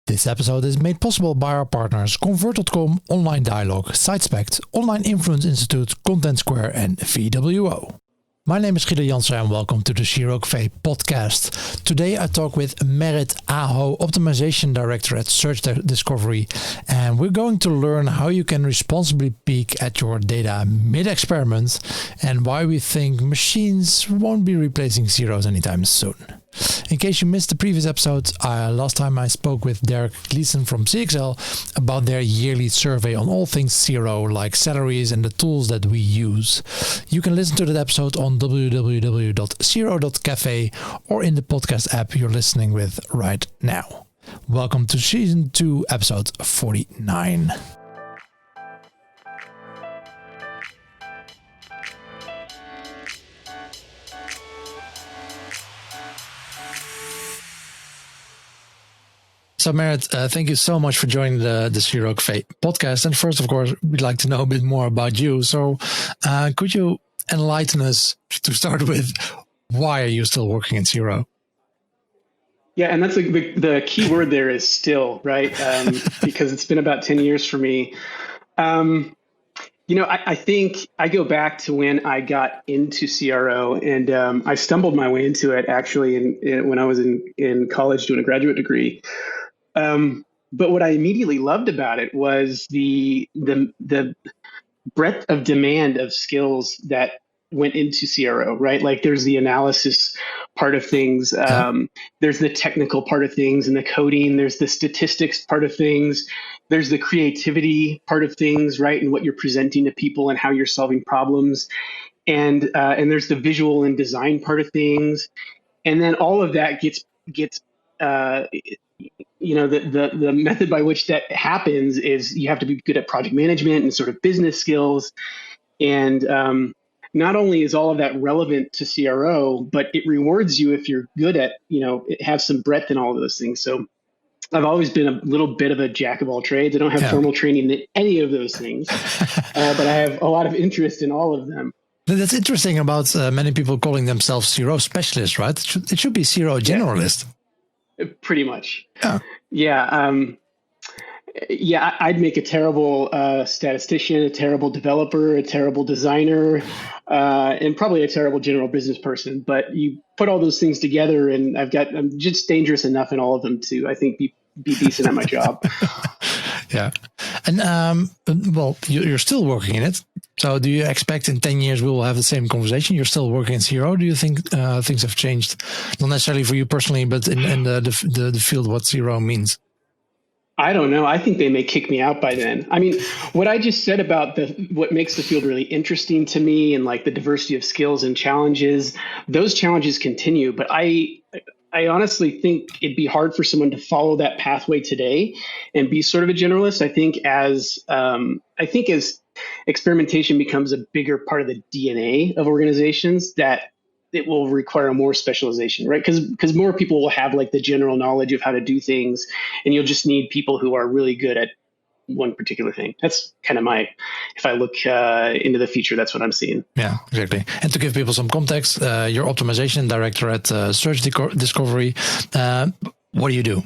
This episode is made possible by our partners Convert.com, Online Dialogue, SiteSpect, Online Influence Institute, Content Square and VWO. My name is Guido Jansen and welcome to the Youre podcast. Today I talk with Merit Aho, Optimization Director at Search Discovery, and we're going to learn how you can responsibly peek at your data mid-experiment and why we think machines won't be replacing zeros anytime soon. In case you missed the previous episode, last time I spoke with Derek Gleason from CXL about their yearly survey on all things zero, like salaries and the tools that we use. You can listen to that episode on www.zero.cafe or in the podcast app you're listening with right now. Welcome to Season 2, Episode 49. So Merit, thank you so much for joining the Youre podcast. And first, of course, we'd like to know a bit more about you. So could you enlighten us to start with, why are you still working at Youre? Yeah, and that's the key word there is still, right? Because it's been about 10 years for me. I think I go back to when I got into CRO, and I stumbled my way into it actually when I was in college doing a graduate degree. But what I immediately loved about it was the breadth of demand of skills that went into CRO, right? Like there's the analysis part of things, there's the technical part of things and the coding, there's the statistics part of things, there's the creativity part of things, right? And what you're presenting to people and how you're solving problems. And there's the visual and design part of things. And then all of that gets the method by which that happens is you have to be good at project management and sort of business skills. And not only is all of that relevant to CRO, but it rewards you if you're good at, have some breadth in all of those things. So I've always been a little bit of a jack of all trades. I don't have formal training in any of those things, but I have a lot of interest in all of them. That's interesting about many people calling themselves CRO specialists, right? It should be CRO generalist. Pretty much. I'd make a terrible statistician, a terrible developer, a terrible designer, and probably a terrible general business person. But you put all those things together, and I'm just dangerous enough in all of them to, I think, be decent at my job. Yeah. And you're still working in it. So do you expect in 10 years we will have the same conversation? You're still working in CRO. Do you think things have changed? Not necessarily for you personally, but in the field, what CRO means? I don't know. I think they may kick me out by then. I mean, what I just said about what makes the field really interesting to me and like the diversity of skills and challenges, those challenges continue. But I honestly think it'd be hard for someone to follow that pathway today and be sort of a generalist. I think as experimentation becomes a bigger part of the DNA of organizations, that it will require more specialization, right? Because more people will have like the general knowledge of how to do things, and you'll just need people who are really good at one particular thing. That's kind of if I look into the future, that's what I'm seeing. Yeah, exactly. And to give people some context, you're optimization director at Search Discovery. What do you do?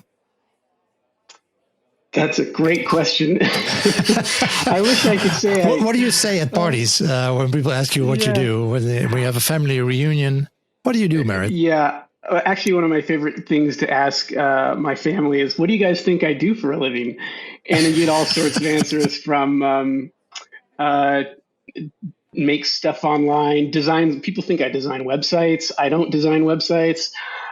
That's a great question. I wish I could say. What do you say at parties when people ask you what you do? When you have a family reunion, what do you do, Merit? Yeah, actually, one of my favorite things to ask my family is, "What do you guys think I do for a living?" And I get all sorts of answers from make stuff online, design. People think I design websites. I don't design websites.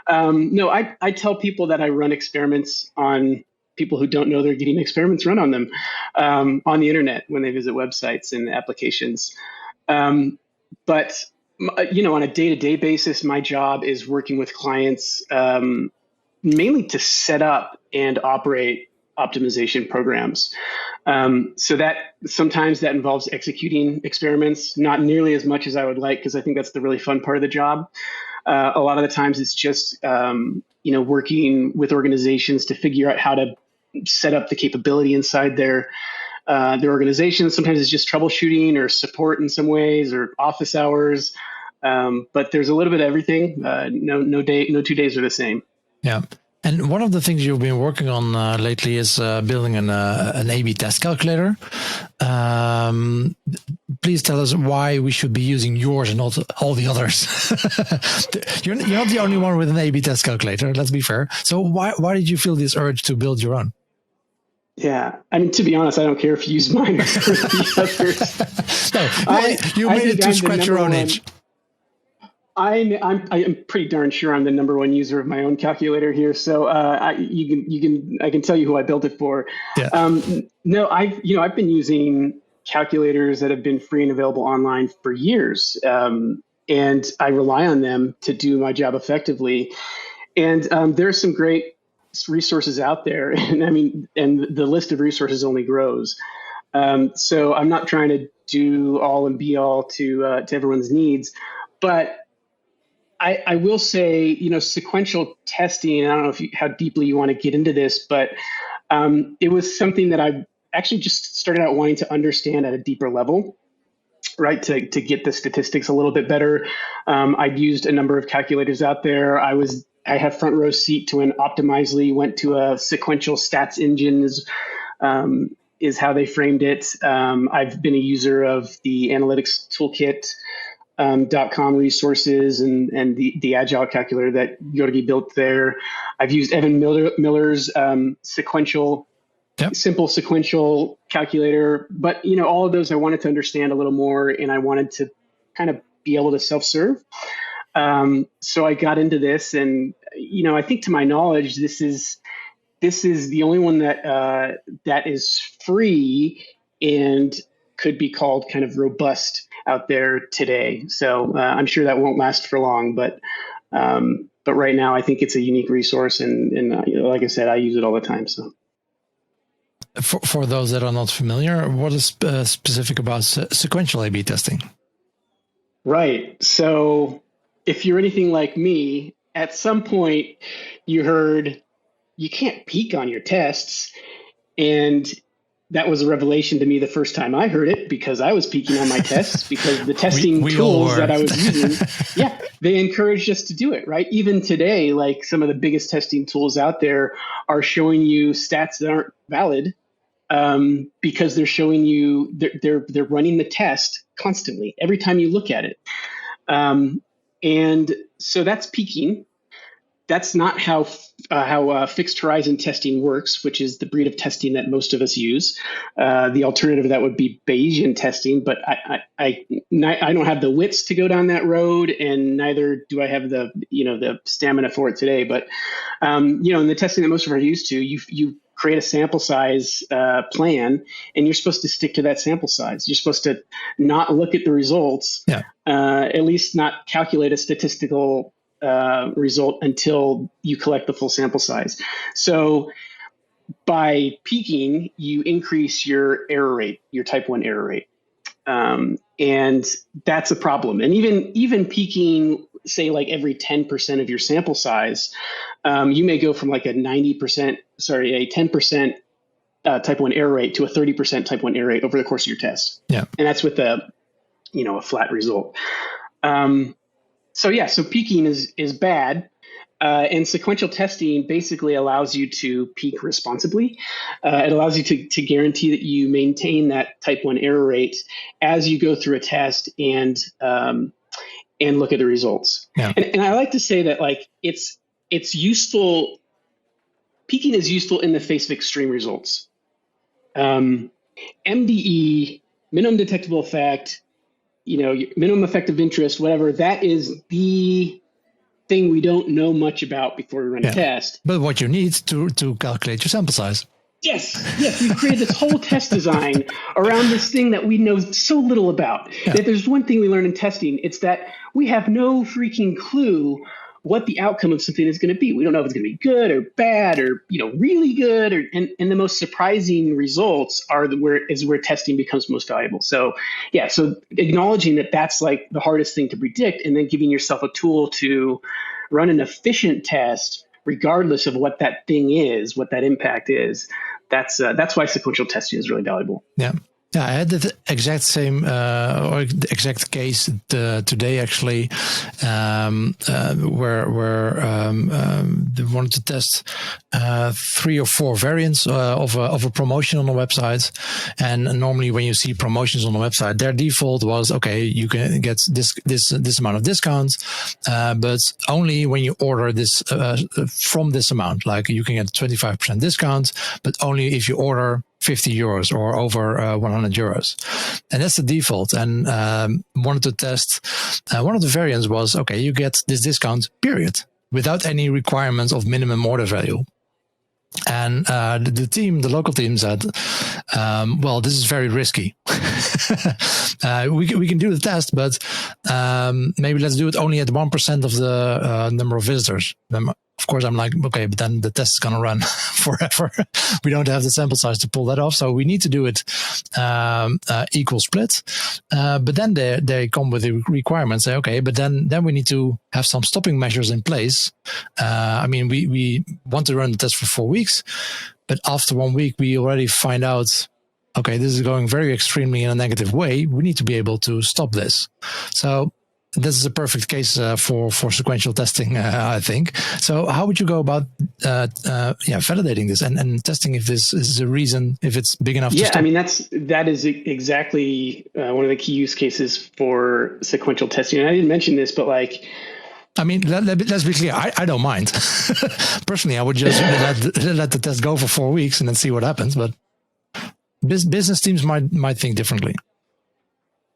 No, I tell people that I run experiments on people who don't know they're getting experiments run on them on the internet when they visit websites and applications. But on a day-to-day basis, my job is working with clients mainly to set up and operate optimization programs. So that sometimes that involves executing experiments, not nearly as much as I would like, because I think that's the really fun part of the job. A lot of the times it's just working with organizations to figure out how to set up the capability inside their organization. Sometimes it's just troubleshooting or support in some ways, or office hours. But there's a little bit of everything. No 2 days are the same. Yeah. And one of the things you've been working on lately is building an A/B test calculator. Please tell us why we should be using yours and not all the others. You're not the only one with an A/B test calculator. Let's be fair. So why did you feel this urge to build your own? Yeah, I mean, to be honest, I don't care if you use mine or the others. No, you made it to scratch your own itch. I'm pretty darn sure I'm the number one user of my own calculator here. So I can tell you who I built it for. Yeah. No, I've been using calculators that have been free and available online for years, and I rely on them to do my job effectively. And there's some great resources out there, and the list of resources only grows. So I'm not trying to do all and be all to everyone's needs, but I will say, sequential testing, I don't know how deeply you want to get into this, but it was something that I actually just started out wanting to understand at a deeper level, right? To get the statistics a little bit better. I've used a number of calculators out there. I have front row seat to when Optimizely went to a sequential stats engine is how they framed it. I've been a user of the analytics toolkit, .com resources and the agile calculator that Youre built there. I've used Evan Miller's sequential, simple sequential calculator, but all of those I wanted to understand a little more, and I wanted to kind of be able to self-serve. So I got into this, and I think to my knowledge, this is the only one that is free and could be called kind of robust out there today. So I'm sure that won't last for long, but right now I think it's a unique resource, and like I said, I use it all the time. So for those that are not familiar, what is specific about sequential A/B testing? Right. So if you're anything like me, at some point you heard you can't peak on your tests, and that was a revelation to me the first time I heard it, because I was peaking on my tests because the testing tools that I was using, they encouraged us to do it, right? Even today, like some of the biggest testing tools out there are showing you stats that aren't valid because they're showing you they're running the test constantly every time you look at it, and so that's peaking. That's not how fixed horizon testing works, which is the breed of testing that most of us use. The alternative to that would be Bayesian testing, but I don't have the wits to go down that road, and neither do I have the stamina for it today. But in the testing that most of us are used to, you create a sample size plan, and you're supposed to stick to that sample size. You're supposed to not look at the results, at least not calculate a statistical result until you collect the full sample size. So by peaking, you increase your error rate, your type 1 error rate. And that's a problem. And even peaking, say like every 10% of your sample size, you may go from like a 10% type 1 error rate to a 30% type 1 error rate over the course of your test. Yeah. And that's with a flat result. So peaking is bad, and sequential testing basically allows you to peak responsibly. It allows you to guarantee that you maintain that type 1 error rate as you go through a test and look at the results. Yeah. And I like to say that like it's useful. Peaking is useful in the face of extreme results. MDE, minimum detectable effect, minimum effective interest, whatever, that is the thing we don't know much about before we run a test. But what you need to calculate your sample size. Yes. We've created this whole test design around this thing that we know so little about. Yeah. That there's one thing we learn in testing, it's that we have no freaking clue what the outcome of something is going to be. We don't know if it's going to be good or bad or really good, and the most surprising results are where testing becomes most valuable. So so acknowledging that that's like the hardest thing to predict, and then giving yourself a tool to run an efficient test regardless of what that thing is, what that impact is. That's why sequential testing is really valuable. Yeah. Yeah, I had the exact same or the exact case today actually, where they wanted to test 3 or 4 variants of a promotion on the website. And normally, when you see promotions on the website, their default was okay, you can get this amount of discounts, but only when you order this from this amount. Like you can get 25% discount, but only if you order 50 euros or over 100 euros. And that's the default. And wanted to test, one of the variants was, okay, you get this discount, period, without any requirement of minimum order value. And the local team said, well, this is very risky. We can do the test, but maybe let's do it only at 1% of the number of visitors. Of course, I'm like, okay, but then the test is going to run forever. We don't have the sample size to pull that off. So we need to do it equal split. But then they come with the requirements, say, okay, but then we need to have some stopping measures in place. I mean, we want to run the test for 4 weeks, but after 1 week, we already find out, okay, this is going very extremely in a negative way. We need to be able to stop this. So this is a perfect case for sequential testing, I think. So how would you go about validating this and testing if this is a reason, if it's big enough to stop? I mean, that is exactly one of the key use cases for sequential testing. And I didn't mention this, but like, I mean, let's be clear. I don't mind. Personally, I would just let the test go for 4 weeks and then see what happens. But business teams might think differently.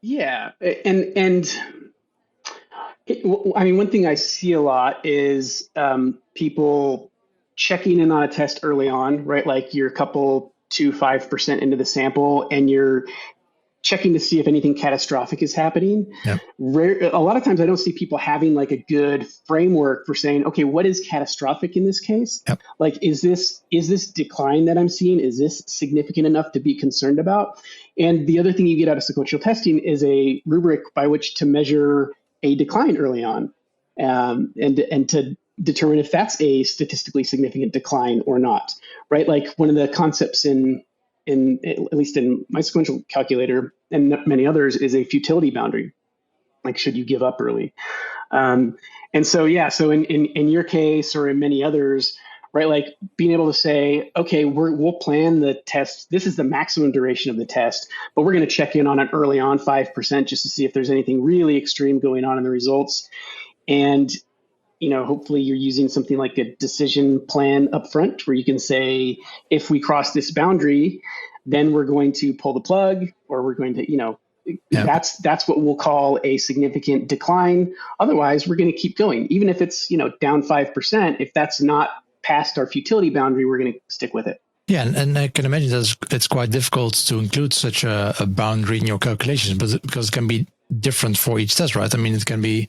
Yeah, and I mean, one thing I see a lot is people checking in on a test early on, right? Like you're a couple to 5% into the sample and you're checking to see if anything catastrophic is happening. Yep. A lot of times I don't see people having like a good framework for saying, okay, what is catastrophic in this case? Yep. Like, is this decline that I'm seeing, is this significant enough to be concerned about? And the other thing you get out of sequential testing is a rubric by which to measure a decline early on, and to determine if that's a statistically significant decline or not, right? Like one of the concepts in at least in my sequential calculator and many others is a futility boundary. Like, should you give up early? And so, so in your case or in many others, right? Like being able to say, okay, we'll plan the test. This is the maximum duration of the test, but we're going to check in on it early on 5% just to see if there's anything really extreme going on in the results. And, hopefully you're using something like a decision plan upfront where you can say, if we cross this boundary, then we're going to pull the plug, or we're going to, that's what we'll call a significant decline. Otherwise, we're going to keep going. Even if it's, down 5%, if that's not past our futility boundary, we're going to stick with it. Yeah, and I can imagine that it's quite difficult to include such a boundary in your calculations, but because it can be different for each test, right? I mean, it can be,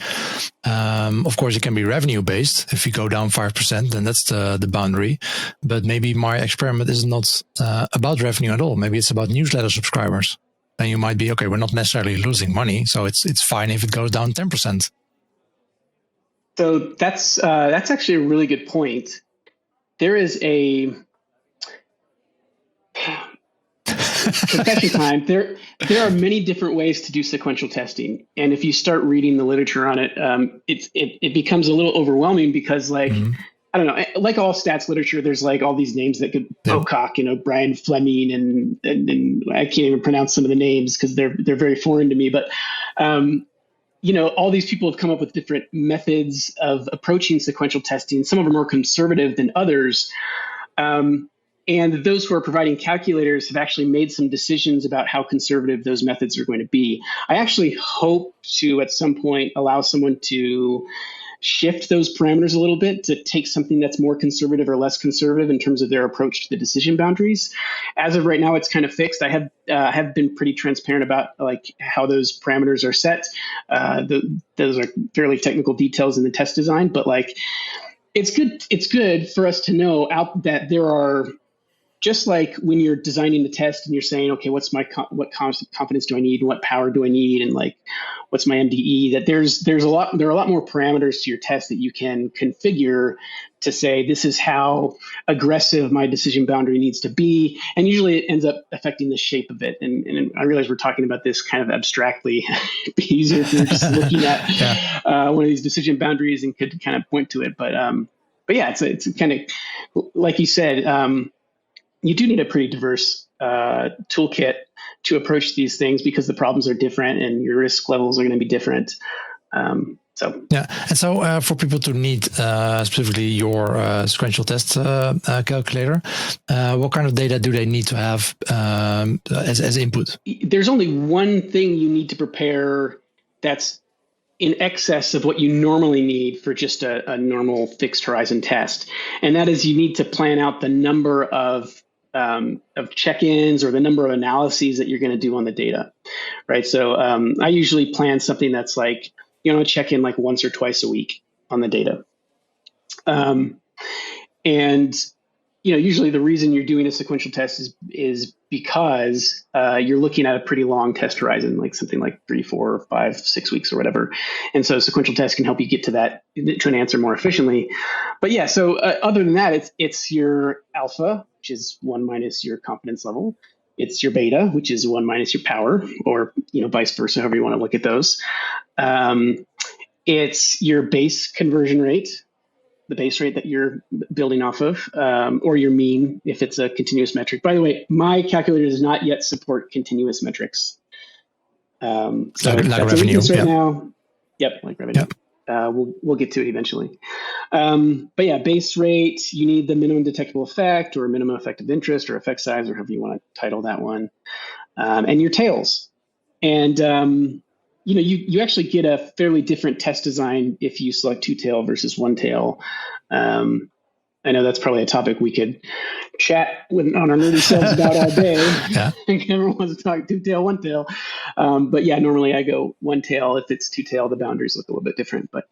of course, it can be revenue based. If you go down 5%, then that's the boundary. But maybe my experiment is not about revenue at all. Maybe it's about newsletter subscribers. Then you might be, okay, we're not necessarily losing money, so it's fine if it goes down 10%. So that's actually a really good point. There is a confession time. There are many different ways to do sequential testing, and if you start reading the literature on it, it becomes a little overwhelming because, like, I don't know, like all stats literature, there's like all these names that could Pocock, Brian Fleming, and I can't even pronounce some of the names because they're very foreign to me, but. All these people have come up with different methods of approaching sequential testing. Some of them are more conservative than others. And those who are providing calculators have actually made some decisions about how conservative those methods are going to be. I actually hope to, at some point, allow someone to shift those parameters a little bit to take something that's more conservative or less conservative in terms of their approach to the decision boundaries. As of right now, it's kind of fixed. I have been pretty transparent about like how those parameters are set. Those are fairly technical details in the test design, but like it's good for us to know that there are just like when you're designing the test and you're saying, okay, what's my what confidence do I need, and what power do I need, and like what's my MDE? That there are a lot more parameters to your test that you can configure to say this is how aggressive my decision boundary needs to be, and usually it ends up affecting the shape of it. And I realize we're talking about this kind of abstractly. It'd be easier if we were just looking at one of these decision boundaries and could kind of point to it, but yeah, it's kind of like you said. You do need a pretty diverse toolkit to approach these things because the problems are different and your risk levels are going to be different. And so for people to need specifically your sequential test calculator, what kind of data do they need to have as input? There's only one thing you need to prepare that's in excess of what you normally need for just a normal fixed horizon test. And that is you need to plan out the number of check-ins or the number of analyses that you're going to do on the data, right? So I usually plan something that's like, check in like once or twice a week on the data. And usually the reason you're doing a sequential test is because you're looking at a pretty long test horizon, like something like 3, 4, 5, 6 weeks or whatever. And so sequential tests can help you get to an answer more efficiently. But yeah, so other than that, it's your alpha, which is 1 minus your confidence level. It's your beta, which is 1 minus your power, or vice versa, however you want to look at those. It's your base conversion rate, the base rate that you're building off of, or your mean if it's a continuous metric. By the way, my calculator does not yet support continuous metrics. So like that's revenue right now. Yep, like revenue. Yep. We'll get to it eventually. But yeah, base rate, you need the minimum detectable effect or minimum effective interest or effect size or however you want to title that one. And your tails. And you actually get a fairly different test design if you select 2 tail versus 1 tail. I know that's probably a topic we could chat on our nerdy selves about all day. Yeah. Everyone wants to talk 2 tail, 1 tail. But yeah, normally I go 1 tail. If it's 2 tail, the boundaries look a little bit different. But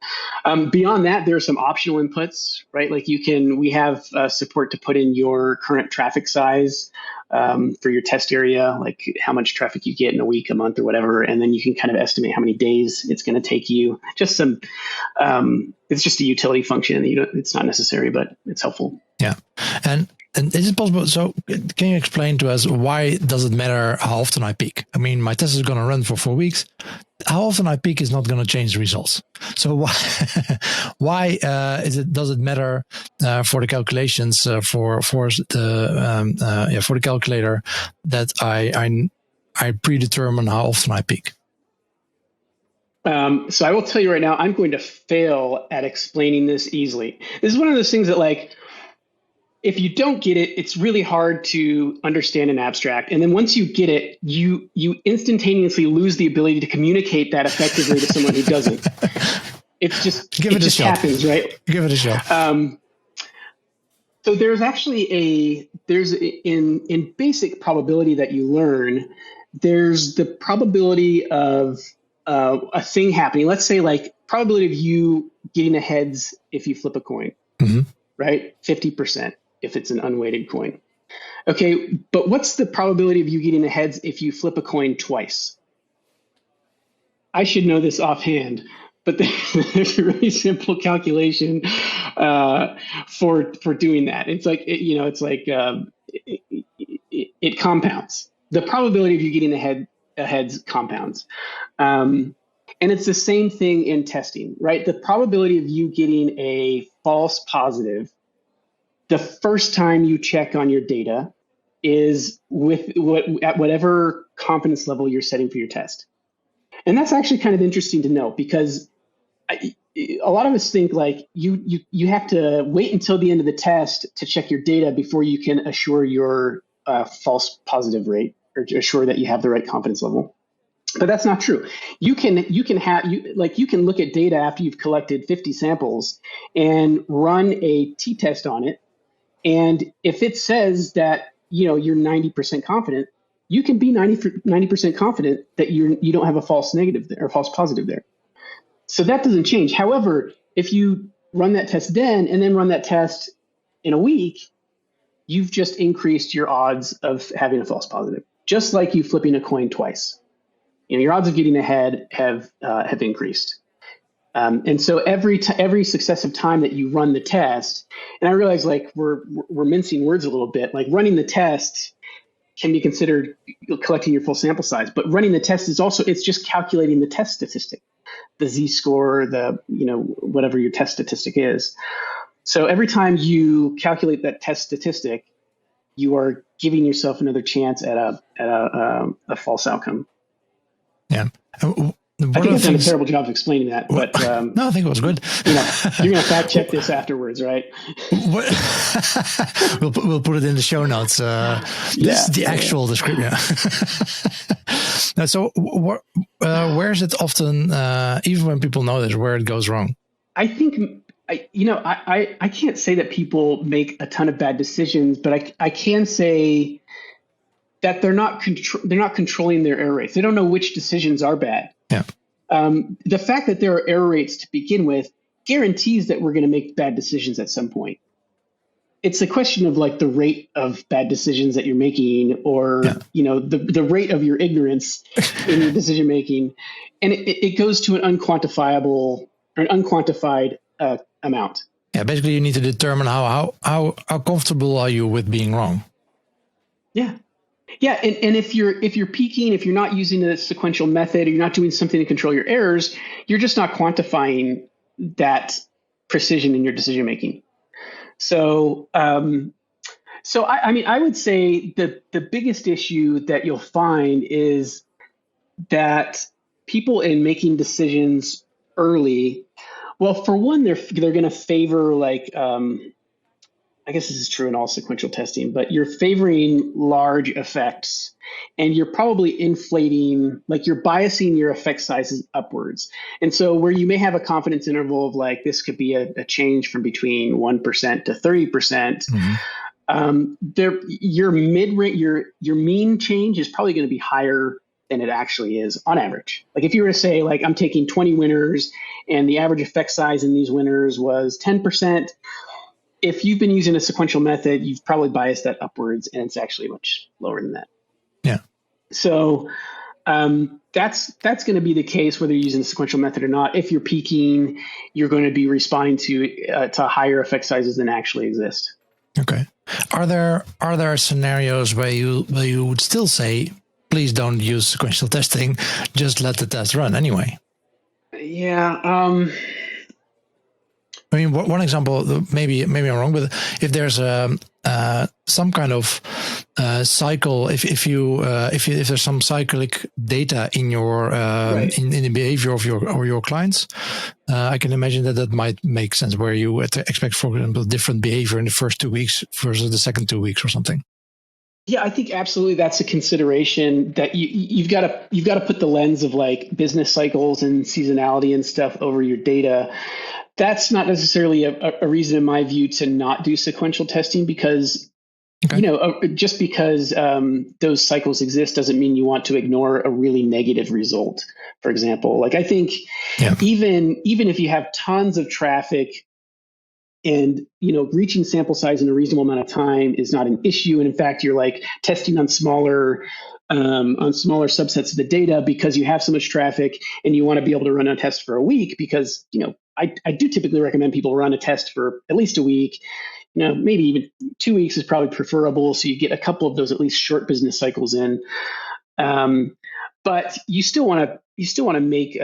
beyond that, there are some optional inputs, right? Like we have support to put in your current traffic size for your test area, like how much traffic you get in a week, a month, or whatever. And then you can kind of estimate how many days it's going to take you. Just it's just a utility function. It's not necessary, but it's helpful. Yeah. And is it possible? So can you explain to us why does it matter how often I peak? I mean, my test is going to run for 4 weeks. How often I peak is not going to change the results. So why does it matter for the calculations for the calculator that I predetermine how often I peak? So I will tell you right now, I'm going to fail at explaining this easily. This is one of those things that, like, if you don't get it, it's really hard to understand in abstract. And then once you get it, you instantaneously lose the ability to communicate that effectively to someone who doesn't. It's just, it just happens, right? Give it a shot. So there's actually in basic probability that you learn, there's the probability of a thing happening. Let's say like probability of you getting a heads if you flip a coin, right? 50% if it's an unweighted coin. Okay, but what's the probability of you getting a heads if you flip a coin twice? I should know this offhand, but there's a really simple calculation for doing that. It's like it compounds. The probability of you getting a heads compounds. And it's the same thing in testing, right? The probability of you getting a false positive the first time you check on your data is at whatever confidence level you're setting for your test. And that's actually kind of interesting to know because a lot of us think like you have to wait until the end of the test to check your data before you can assure your false positive rate or assure that you have the right confidence level. But that's not true. You can look at data after you've collected 50 samples and run a t-test on it. And if it says that you're 90% confident, you can be 90% confident that you don't have a false negative there or false positive there. So that doesn't change. However, if you run that test then and then run that test in a week, you've just increased your odds of having a false positive, just like you flipping a coin twice. Your odds of getting ahead have increased. And so every successive time that you run the test, and I realize like we're mincing words a little bit, like running the test can be considered collecting your full sample size, but running the test is also, it's just calculating the test statistic, the z-score, the, whatever your test statistic is. So every time you calculate that test statistic, you are giving yourself another chance at a false outcome. Yeah. I think I've done a terrible job of explaining that, but no, I think it was good. You're going to fact check this afterwards, right? We'll put it in the show notes. This is the actual description. Now, so where is it often, even when people know this, where it goes wrong? I think I can't say that people make a ton of bad decisions, but I can say that they're not controlling their error rates. They don't know which decisions are bad. Yeah. The fact that there are error rates to begin with guarantees that we're going to make bad decisions at some point. It's a question of like the rate of bad decisions that you're making, or the rate of your ignorance in your decision making, and it goes to an unquantified amount. Yeah, basically, you need to determine how comfortable are you with being wrong. Yeah. Yeah, and if you're peaking, if you're not using a sequential method, or you're not doing something to control your errors, you're just not quantifying that precision in your decision making. So, I mean, I would say the biggest issue that you'll find is that people in making decisions early, well, for one, they're going to favor like. I guess this is true in all sequential testing, but you're favoring large effects, and you're probably inflating, like you're biasing your effect sizes upwards. And so where you may have a confidence interval of like, this could be a change from between 1% to 30%, your mid-rate, your mean change is probably going to be higher than it actually is on average. Like if you were to say like, I'm taking 20 winners and the average effect size in these winners was 10%, if you've been using a sequential method, you've probably biased that upwards, and it's actually much lower than that. Yeah. So that's going to be the case whether you're using a sequential method or not. If you're peaking, you're going to be responding to higher effect sizes than actually exist. Okay. Are there scenarios where you would still say, please don't use sequential testing, just let the test run anyway? Yeah. I mean, one example, maybe I'm wrong, but if there's some kind of cycle, if there's some cyclic data in your in the behavior of your clients, I can imagine that might make sense where you expect, for example, different behavior in the first 2 weeks versus the second 2 weeks or something. Yeah, I think absolutely that's a consideration that you've got to put the lens of like business cycles and seasonality and stuff over your data. That's not necessarily a reason, in my view, to not do sequential testing, because, just because those cycles exist doesn't mean you want to ignore a really negative result. For example, like I think even if you have tons of traffic and, reaching sample size in a reasonable amount of time is not an issue. And in fact, you're like testing on smaller subsets of the data because you have so much traffic and you want to be able to run a test for a week because, I do typically recommend people run a test for at least a week, maybe even 2 weeks is probably preferable. So you get a couple of those at least short business cycles in. But you still want to make,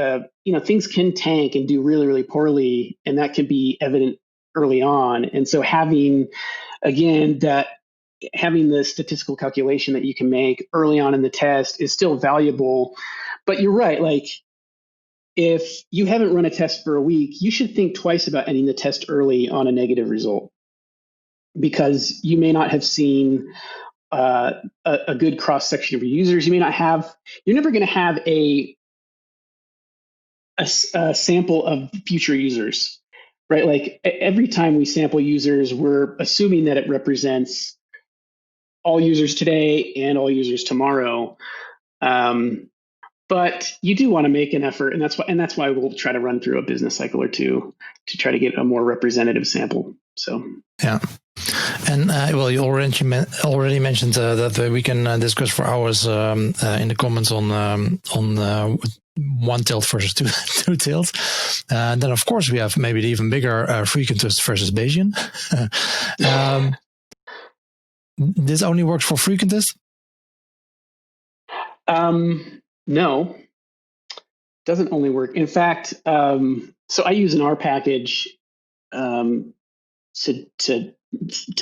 things can tank and do really, really poorly. And that can be evident early on. And so having the statistical calculation that you can make early on in the test is still valuable. But you're right. Like if you haven't run a test for a week, you should think twice about ending the test early on a negative result, because you may not have seen a good cross section of your users. You're never going to have a sample of future users, right? Like every time we sample users, we're assuming that it represents all users today and all users tomorrow. But you do want to make an effort, and that's why we'll try to run through a business cycle or two to try to get a more representative sample. So yeah. And well, you already mentioned that we can discuss for hours in the comments on one-tailed versus two-tailed. And then, of course, we have maybe the even bigger frequentist versus Bayesian. This only works for frequentist? No, doesn't only work. In fact, so I use an R package to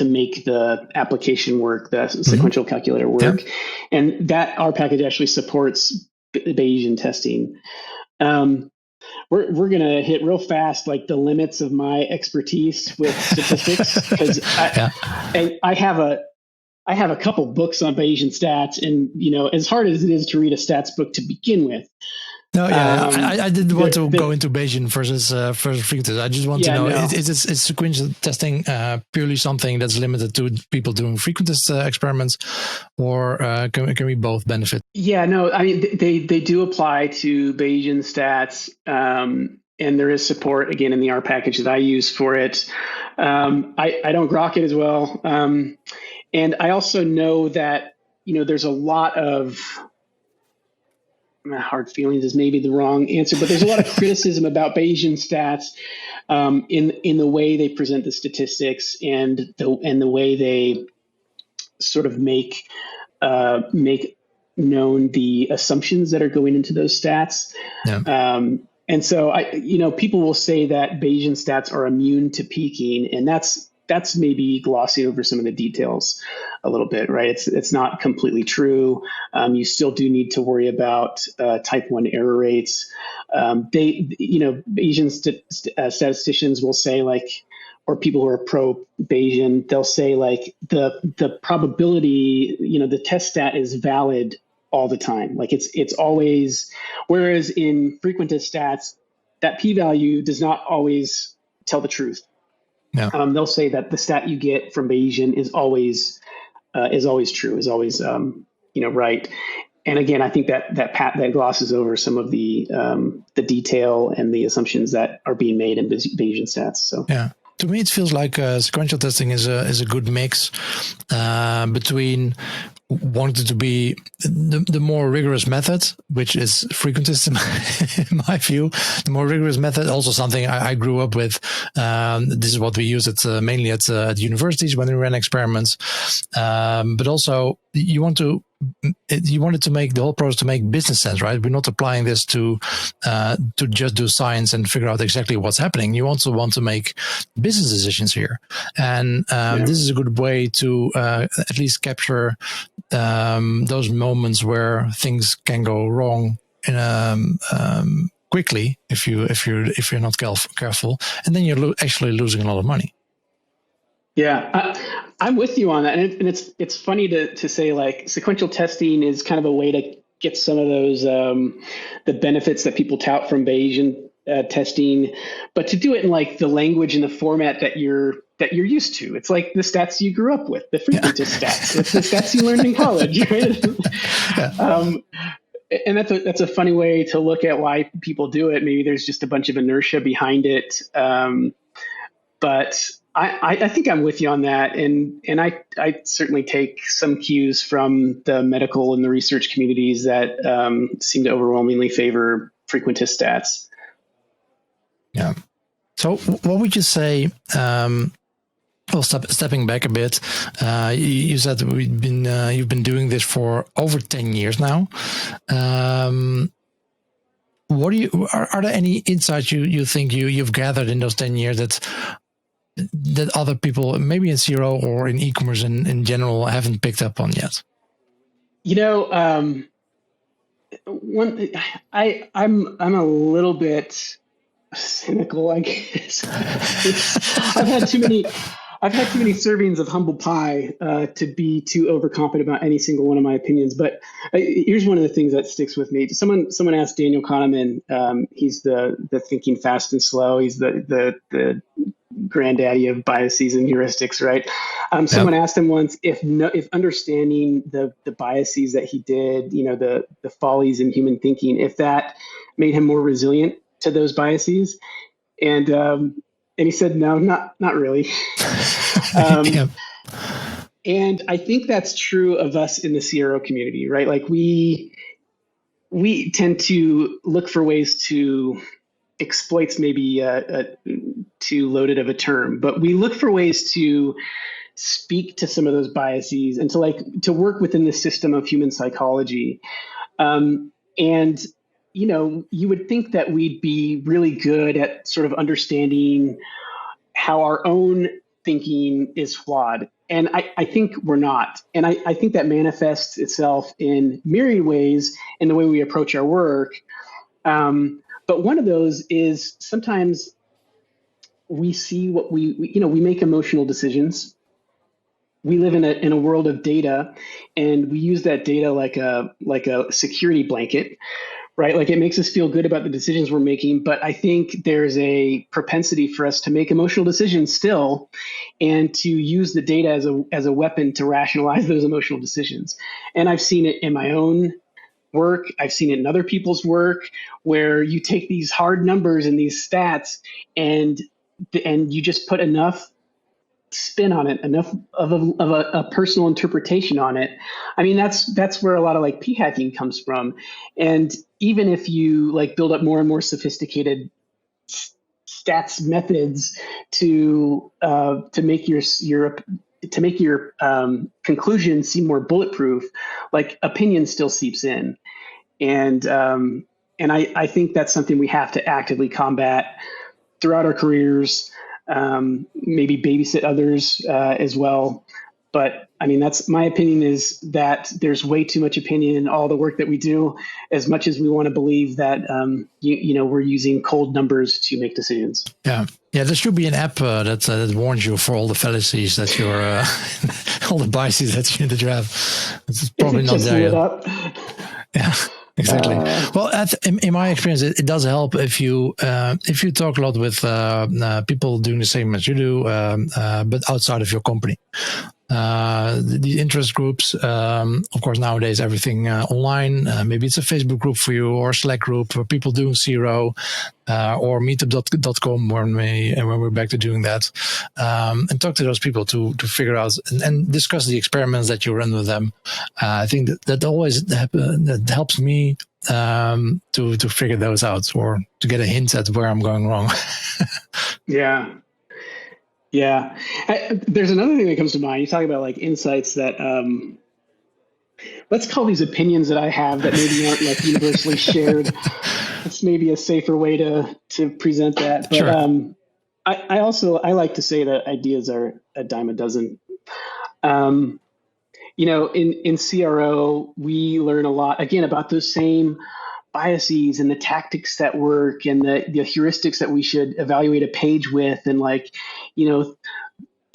make the application work, the sequential calculator work, and that R package actually supports Bayesian testing. We're gonna hit real fast like the limits of my expertise with statistics because I have a couple books on Bayesian stats, and as hard as it is to read a stats book to begin with. No, yeah, I didn't want to go into Bayesian versus frequentist. I just want to know, is sequential testing purely something that's limited to people doing frequentist experiments, or can we both benefit? Yeah, no, I mean, they do apply to Bayesian stats, and there is support, again, in the R package that I use for it. I don't grok it as well. And I also know that, there's a lot of hard feelings is maybe the wrong answer, but there's a lot of criticism about Bayesian stats in the way they present the statistics and the way they sort of make known the assumptions that are going into those stats. Yeah. And so people will say that Bayesian stats are immune to peaking, and that's maybe glossing over some of the details a little bit, right? It's not completely true. You still do need to worry about type 1 error rates. Bayesian statisticians will say, like, or people who are pro Bayesian, they'll say like the probability, the test stat is valid all the time. Like it's always, whereas in frequentist stats, that p-value does not always tell the truth. Yeah. They'll say that the stat you get from Bayesian is always true, is always right. And again, I think that glosses over some of the detail and the assumptions that are being made in Bayesian stats. So yeah, to me, it feels like sequential testing is a good mix between wanted to be the more rigorous method, which is frequentist in my view. The more rigorous method, also something I grew up with. This is what we use mainly at universities when we ran experiments. But also you wanted to make the whole process to make business sense, right? We're not applying this to just do science and figure out exactly what's happening. You also want to make business decisions here. And this is a good way to at least capture those moments where things can go wrong quickly if you're not careful, and then you're actually losing a lot of money. Yeah, I'm with you on that, and it's funny to say like sequential testing is kind of a way to get some of those the benefits that people tout from Bayesian testing, but to do it in like the language and the format that you're used to. It's like the stats you grew up with, the frequentist stats. It's the stats you learned in college, right? And that's a funny way to look at why people do it. Maybe there's just a bunch of inertia behind it. But I think I'm with you on that. And I certainly take some cues from the medical and the research communities that seem to overwhelmingly favor frequentist stats. Yeah. So what would you say, well, stepping back a bit, you said you've been doing this for over 10 years now. What are there any insights you think you've gathered in those 10 years that other people, maybe in CRO or in e-commerce in general, haven't picked up on yet? I'm a little bit cynical, I guess. I've had too many servings of humble pie to be too overconfident about any single one of my opinions. But here's one of the things that sticks with me. Someone asked Daniel Kahneman. He's the thinking fast and slow. He's the granddaddy of biases and heuristics, right? Someone asked him once if understanding the biases that he did, the follies in human thinking, if that made him more resilient to those biases, and he said, no, not really. Yeah. And I think that's true of us in the CRO community, right? Like we tend to look for ways to exploits maybe too loaded of a term, but we look for ways to speak to some of those biases and to work within the system of human psychology. And you would think that we'd be really good at sort of understanding how our own thinking is flawed. And I think we're not. And I think that manifests itself in myriad ways in the way we approach our work. But one of those is sometimes we see what we make emotional decisions. We live in a world of data, and we use that data like a security blanket, right? Like it makes us feel good about the decisions we're making. But I think there's a propensity for us to make emotional decisions still, and to use the data as a weapon to rationalize those emotional decisions. And I've seen it in my own work. I've seen it in other people's work, where you take these hard numbers and these stats, and you just put enough spin on it, enough of a personal interpretation on it. I mean, that's where a lot of like p hacking comes from. And even if you like build up more and more sophisticated stats methods to make your conclusion seem more bulletproof, like opinion still seeps in. And I think that's something we have to actively combat throughout our careers, maybe babysit others as well. But I mean, that's my opinion, is that there's way too much opinion in all the work that we do, as much as we want to believe that, we're using cold numbers to make decisions. Yeah. Yeah, there should be an app that warns you for all the fallacies that you're, all the biases that you have. It's probably not there yet. Yeah. Exactly. Well, in my experience, it does help if you talk a lot with people doing the same as you do, but outside of your company. The interest groups, of course, nowadays everything online. Maybe it's a Facebook group for you, or a Slack group for people doing zero, or meetup.com when we're back to doing that, and talk to those people to figure out and discuss the experiments that you run with them. I think that always that helps me to figure those out, or to get a hint at where I'm going wrong. Yeah. Yeah. There's another thing that comes to mind. You talk about like insights that, let's call these opinions that I have that maybe aren't like universally shared. It's maybe a safer way to present that. But sure. I like to say that ideas are a dime a dozen. In CRO, we learn a lot, again, about those same biases and the tactics that work, and the heuristics that we should evaluate a page with, and like,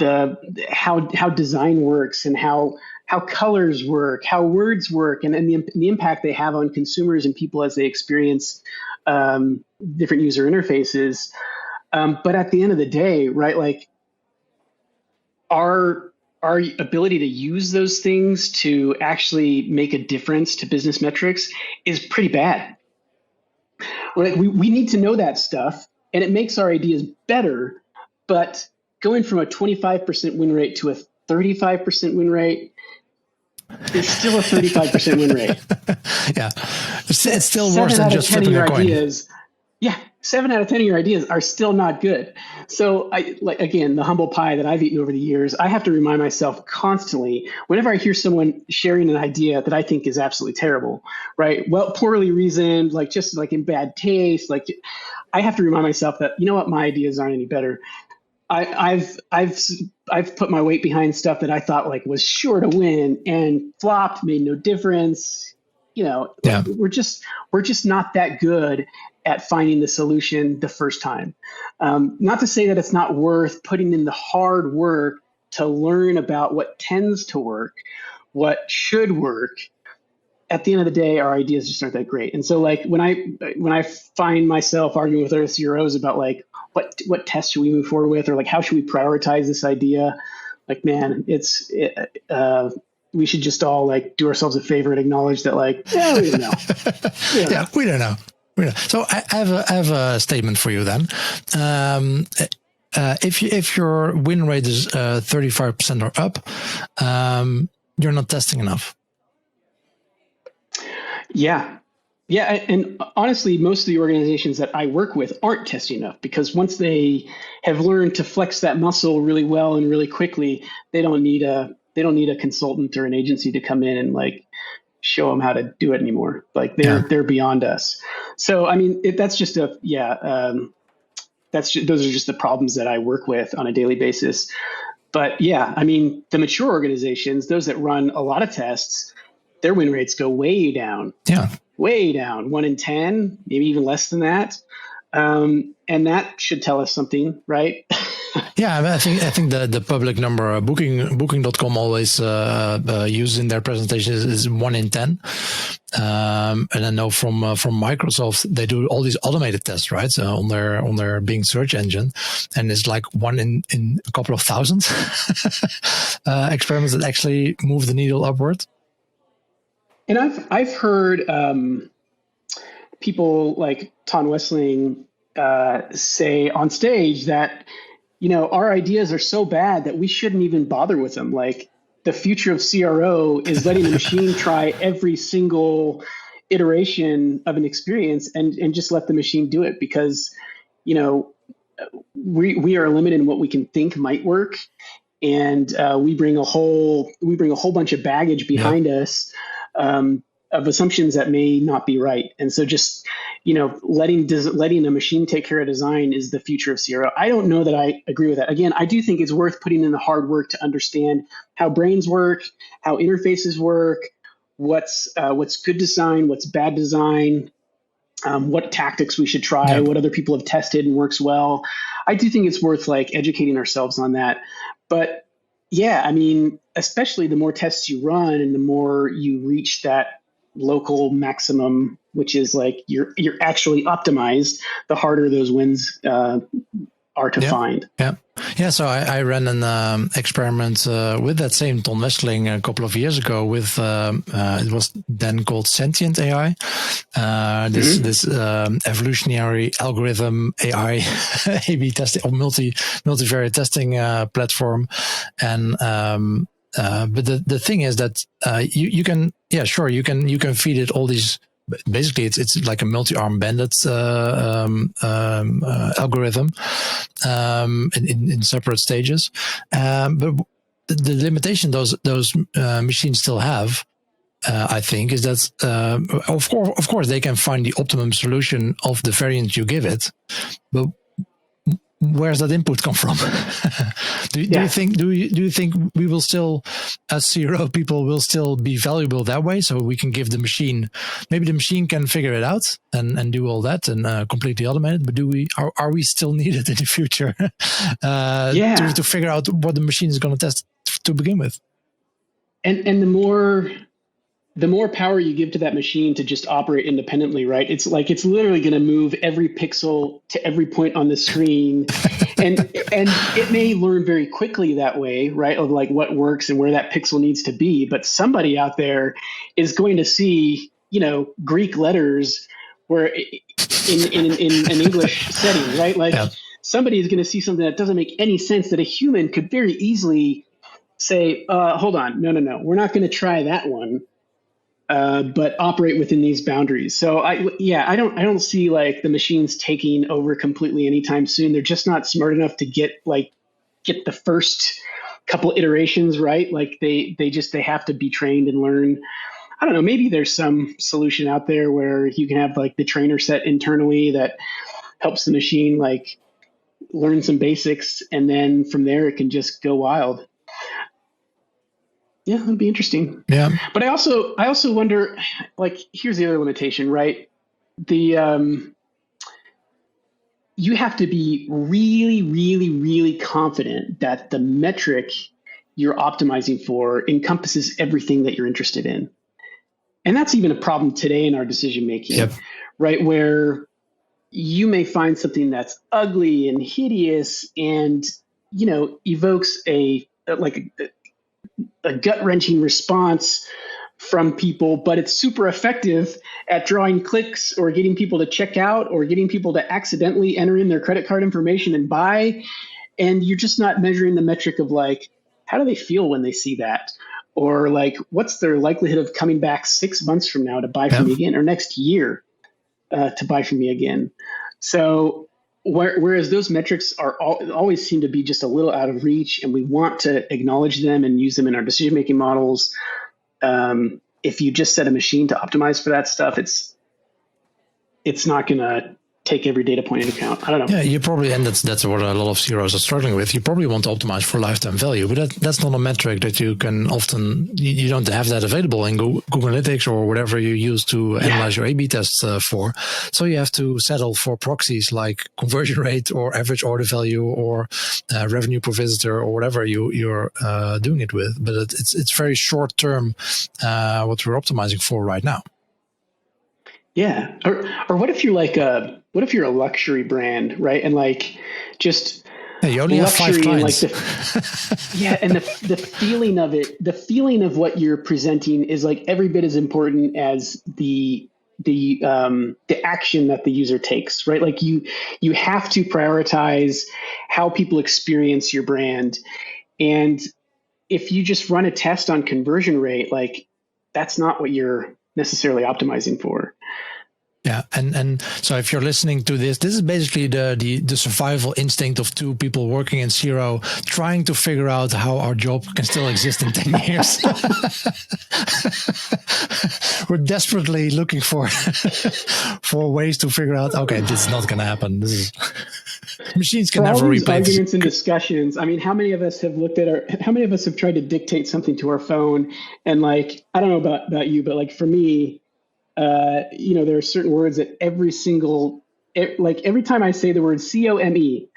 how design works, and how colors work, how words work, and the impact they have on consumers and people as they experience different user interfaces. But at the end of the day, right, like our ability to use those things to actually make a difference to business metrics is pretty bad. Like we need to know that stuff, and it makes our ideas better. But going from a 25% win rate to a 35% win rate is still a 35% win rate. Yeah, it's still worse than just flipping a coin. Ideas, yeah, 7 out of 10 of your ideas are still not good. So again, the humble pie that I've eaten over the years, I have to remind myself constantly, whenever I hear someone sharing an idea that I think is absolutely terrible, right? Well, poorly reasoned, like just like in bad taste, like I have to remind myself that, you know what, my ideas aren't any better. I've put my weight behind stuff that I thought like was sure to win and flopped, made no difference. Yeah. We're just not that good at finding the solution the first time. Not to say that it's not worth putting in the hard work to learn about what tends to work, what should work. At the end of the day, our ideas just aren't that great. And so like when I find myself arguing with other CROs about like what tests should we move forward with, or like how should we prioritize this idea, like, man, we should just all like do ourselves a favor and acknowledge that, like, yeah, we don't know. We don't know. So I have a statement for you then. if your win rate is 35% or up, you're not testing enough. Yeah. Yeah. And honestly, most of the organizations that I work with aren't testing enough, because once they have learned to flex that muscle really well and really quickly, they don't need a consultant or an agency to come in and like show them how to do it anymore. Like they're beyond us. So, I mean, those are just the problems that I work with on a daily basis. But yeah, I mean, the mature organizations, those that run a lot of tests, their win rates go way down. Yeah. Way down, 1 in 10, maybe even less than that. And that should tell us something, right? Yeah, I think the public number Booking.com always uses in their presentations is 1 in 10. And I know from Microsoft, they do all these automated tests, right? So on their Bing search engine, and it's like 1 in a couple of thousand experiments that actually move the needle upward. And I've heard people like Ton Wessling say on stage that, our ideas are so bad that we shouldn't even bother with them. Like, the future of CRO is letting the machine try every single iteration of an experience and just let the machine do it, because, we are limited in what we can think might work. And we bring a whole bunch of baggage behind us of assumptions that may not be right. And so just, letting a machine take care of design is the future of CRO. I don't know that I agree with that. Again, I do think it's worth putting in the hard work to understand how brains work, how interfaces work, what's good design, what's bad design, what tactics we should try, what other people have tested and works well. I do think it's worth like educating ourselves on that. But yeah, I mean, especially the more tests you run and the more you reach that local maximum, which is like you're actually optimized, the harder those wins are to find. Yeah. So I ran an experiment with that same Ton Wessling a couple of years ago with it was then called Sentient AI. This evolutionary algorithm AI A/B testing or multivariate testing platform, and but the thing is that you can feed it all these. Basically, it's like a multi-arm bandit algorithm in separate stages. But the limitation those machines still have, I think, is that of course they can find the optimum solution of the variant you give it, but where's that input come from? Do you think we will still, as CRO people, will still be valuable that way? So we can give the machine, maybe the machine can figure it out and do all that and completely automate it. But are we still needed in the future to figure out what the machine is going to test to begin with? And the more power you give to that machine to just operate independently, right? It's literally going to move every pixel to every point on the screen. and it may learn very quickly that way, right? Of like what works and where that pixel needs to be. But somebody out there is going to see, Greek letters where in an English setting, right? Like somebody is going to see something that doesn't make any sense that a human could very easily say, hold on, no, we're not going to try that one. But operate within these boundaries. So I don't see like the machines taking over completely anytime soon. They're just not smart enough to get the first couple iterations right. Like they have to be trained and learn. I don't know. Maybe there's some solution out there where you can have like the trainer set internally that helps the machine like learn some basics, and then from there it can just go wild. Yeah, that'd be interesting. Yeah. But I also wonder, like, here's the other limitation, right? You have to be really, really, really confident that the metric you're optimizing for encompasses everything that you're interested in. And that's even a problem today in our decision making, right? Where you may find something that's ugly and hideous and, evokes a gut-wrenching response from people, but it's super effective at drawing clicks or getting people to check out or getting people to accidentally enter in their credit card information and buy. And you're just not measuring the metric of like, how do they feel when they see that? Or like, what's their likelihood of coming back 6 months from now to buy from me again, or next year to buy from me again? So whereas those metrics are always seem to be just a little out of reach, and we want to acknowledge them and use them in our decision-making models. If you just set a machine to optimize for that stuff, it's not going to take every data point into account. I don't know. Yeah, you probably, and that's what a lot of CROs are struggling with. You probably want to optimize for lifetime value, but that's not a metric that you can often, you don't have that available in Google Analytics or whatever you use to analyze your A/B tests for. So you have to settle for proxies like conversion rate or average order value or revenue per visitor or whatever you're doing it with. But it's very short term what we're optimizing for right now. Yeah. Or what if you're like what if you're a luxury brand, right? And like just you only have 5 clients. And like and the feeling of it, the feeling of what you're presenting is like every bit as important as the action that the user takes, right? Like you have to prioritize how people experience your brand. And if you just run a test on conversion rate, like that's not what you're necessarily optimizing for. Yeah, and so if you're listening to this is basically the survival instinct of 2 people working in CRO, trying to figure out how our job can still exist in 10 years. We're desperately looking for ways to figure out, okay, this is not going to happen. This is machines can never replace arguments and discussions. I mean, how many of us have tried to dictate something to our phone, and like, I don't know about you, but like for me, there are certain words that every time I say the word COME,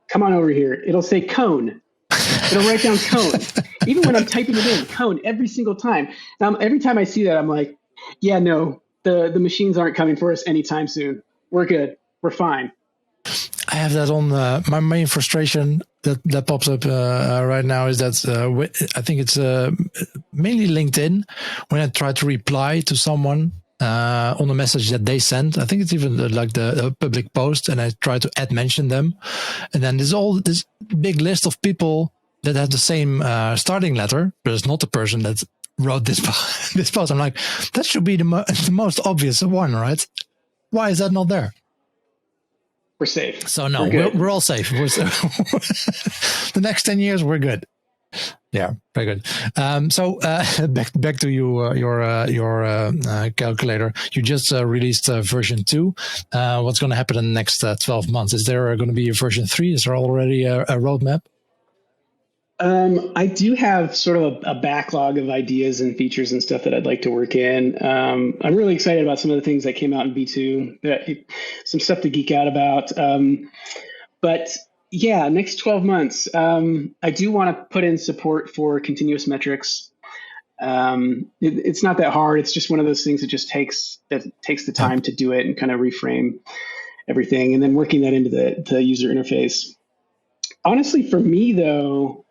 come on over here, it'll say cone. It'll write down cone. Even when I'm typing it in, cone, every single time. Now, every time I see that, I'm like, yeah, no, the machines aren't coming for us anytime soon. We're good. We're fine. I have that on my main frustration that pops up right now is that I think it's mainly LinkedIn. When I try to reply to someone on a message that they sent, I think it's even like the public post, and I try to mention them, and then there's all this big list of people that have the same starting letter, but it's not the person that wrote this post. I'm like, that should be the most obvious one, right? Why is that not there? We're safe. So no, we're all safe. The next 10 years, we're good. Yeah, very good. So back to your calculator. You just released version 2. What's going to happen in the next 12 months? Is there going to be a version 3? Is there already a roadmap? I do have sort of a backlog of ideas and features and stuff that I'd like to work in. I'm really excited about some of the things that came out in V2, some stuff to geek out about. But yeah, next 12 months, I do want to put in support for continuous metrics. It's not that hard. It's just one of those things that just takes the time to do it and kind of reframe everything, and then working that into the user interface. Honestly, for me though,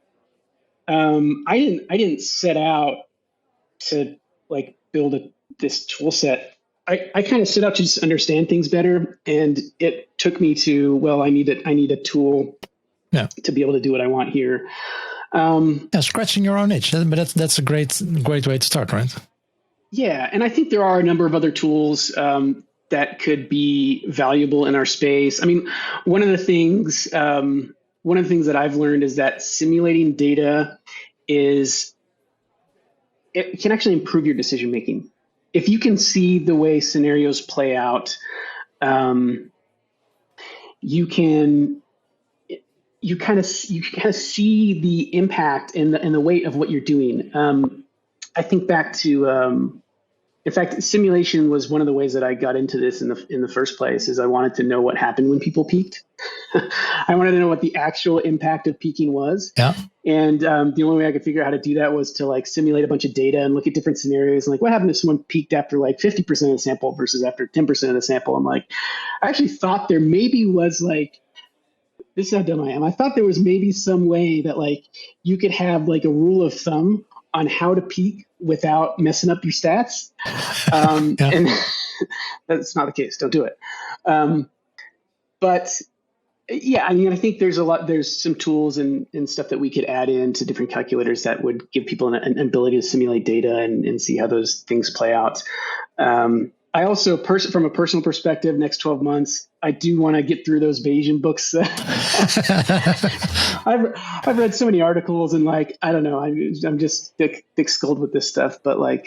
I didn't set out to like build this tool set. I kind of set out to just understand things better, and it took me to, well, I need a tool to be able to do what I want here. Scratching your own itch, but that's a great way to start, right? Yeah, and I think there are a number of other tools that could be valuable in our space. I mean, one of the things that I've learned is that simulating data it can actually improve your decision making. If you can see the way scenarios play out, you kind of see the impact and the weight of what you're doing. I think back to in fact, simulation was one of the ways that I got into this in the first place. Is I wanted to know what happened when people peaked. I wanted to know what the actual impact of peaking was. Yeah. And the only way I could figure out how to do that was to like simulate a bunch of data and look at different scenarios and like what happened if someone peaked after like 50% of the sample versus after 10% of the sample. I'm like, I actually thought there maybe was like, this is how dumb I am. I thought there was maybe some way that like you could have like a rule of thumb on how to peak without messing up your stats. And that's not the case. Don't do it. But Yeah, I mean, I think there's some tools and stuff that we could add into different calculators that would give people an ability to simulate data and see how those things play out. I also, from a personal perspective, next 12 months, I do want to get through those Bayesian books. I've read so many articles and I don't know, I'm just thick skulled with this stuff, but I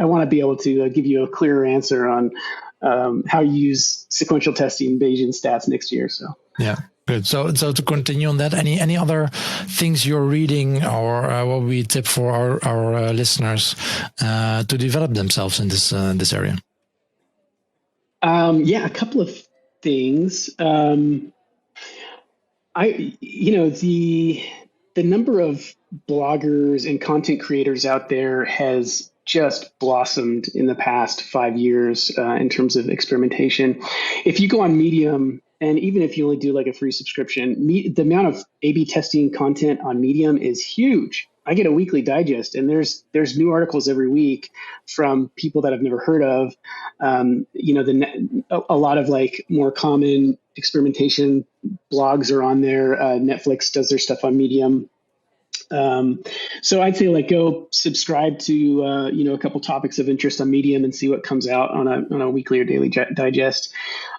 want to be able to give you a clearer answer on how you use sequential testing Bayesian stats next year. So yeah, good. So to continue on that, any other things you're reading or what we tip for our listeners to develop themselves in this area? A couple of things. The number of bloggers and content creators out there has just blossomed in the past 5 years in terms of experimentation. If you go on Medium, and even if you only do a free subscription, the amount of A/B testing content on Medium is huge. I get a weekly digest, and there's new articles every week from people that I've never heard of. A lot of more common experimentation blogs are on there. Netflix does their stuff on Medium. So I'd say go subscribe to a couple topics of interest on Medium and see what comes out on a weekly or daily digest.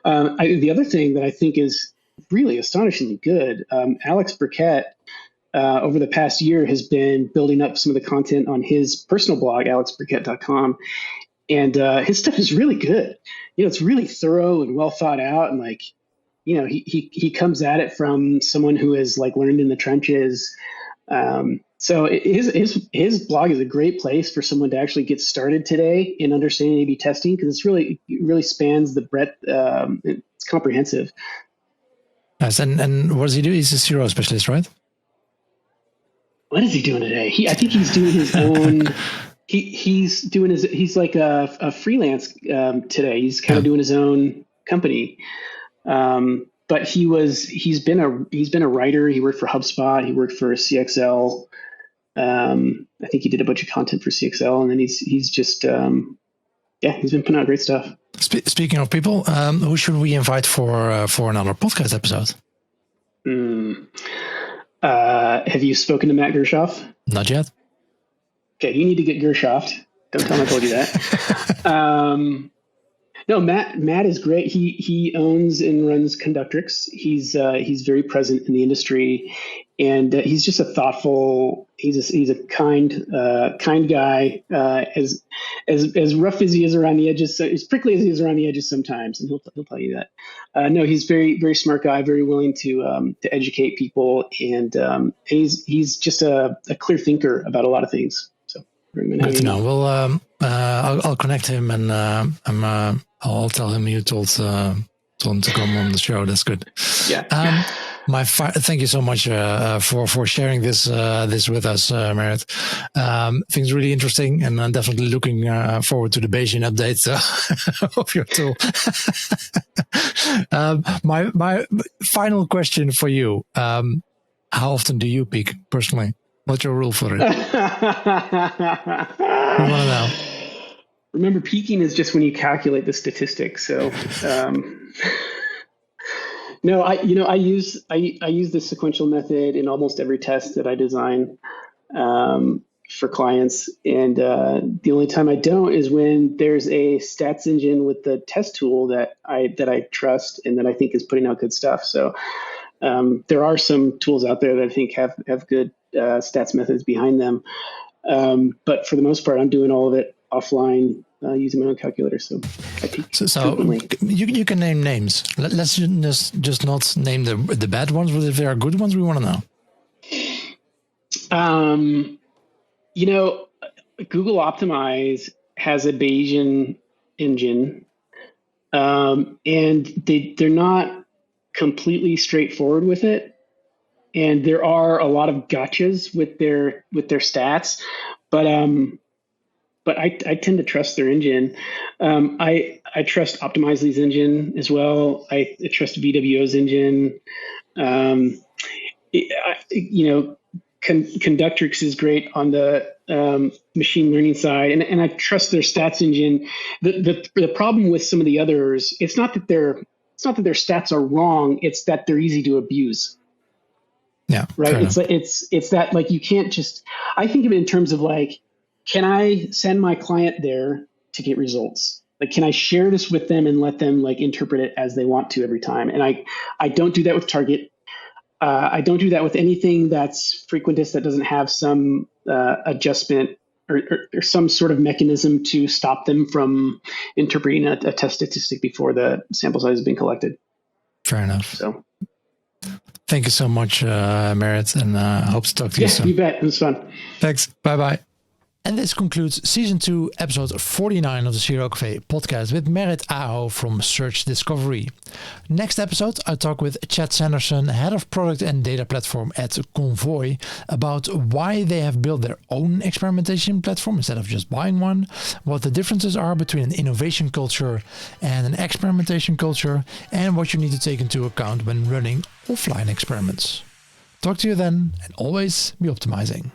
The other thing that I think is really astonishingly good, Alex Burkett over the past year has been building up some of the content on his personal blog, alexburkett.com. And his stuff is really good. It's really thorough and well thought out. And he comes at it from someone who has learned in the trenches. So his blog is a great place for someone to actually get started today in understanding A/B testing, because it really spans the breadth. It's comprehensive. Yes, and what does he do? He's a CRO specialist, right? What is he doing today? I think he's doing his own. He's like a freelance today. He's kind of doing his own company. But he's been a writer. He worked for HubSpot. He worked for CXL. I think he did a bunch of content for CXL, and then he's just he's been putting out great stuff. Speaking of people, who should we invite for another podcast episode? Have you spoken to Matt Gershoff? Not yet. Okay, you need to get Gershoff. Don't tell him I told you that. No, Matt is great. He owns and runs Conductrix. He's very present in the industry, and he's just a thoughtful. He's a kind guy. As rough as he is around the edges, as prickly as he is around the edges sometimes, and he'll tell you that. No, he's very very smart guy, very willing to educate people, and he's just a clear thinker about a lot of things. So good to know. Well, I'll connect him, and I'll tell him you told him to come on the show. That's good. Yeah. Thank you so much for sharing this with us, Merit. Things really interesting, and I'm definitely looking forward to the Bayesian updates of your tool. My final question for you: how often do you peak personally? What's your rule for it? We want to know. Remember, peaking is just when you calculate the statistics. So, no, I use the sequential method in almost every test that I design for clients, and the only time I don't is when there's a stats engine with the test tool that I trust and that I think is putting out good stuff. So, there are some tools out there that I think have good stats methods behind them, but for the most part, I'm doing all of it offline using my own calculator. So I peak frequently. You can name names. Let's just not name the bad ones, but if there are good ones, we want to know. Google Optimize has a Bayesian engine, and they're not completely straightforward with it. And there are a lot of gotchas with their stats, but I tend to trust their engine. I trust Optimizely's engine as well. I trust VWO's engine. Conductrix is great on the machine learning side, and I trust their stats engine. The problem with some of the others, it's not that they're it's not that their stats are wrong. It's that they're easy to abuse. Yeah. Right. It's that like, you can't just, I think of it in terms of like, can I send my client there to get results? Like, can I share this with them and let them like interpret it as they want to every time? And I don't do that with Target. I don't do that with anything that's frequentist that doesn't have some adjustment or some sort of mechanism to stop them from interpreting a test statistic before the sample size has been collected. Fair enough. So, thank you so much, Merritt, and hope to talk to you soon. You bet. It was fun. Thanks. Bye-bye. And this concludes Season 2, Episode 49 of the Zero Cafe podcast with Merritt Aho from Search Discovery. Next episode, I talk with Chad Sanderson, Head of Product and Data Platform at Convoy, about why they have built their own experimentation platform instead of just buying one, what the differences are between an innovation culture and an experimentation culture, and what you need to take into account when running offline experiments. Talk to you then, and always be optimizing.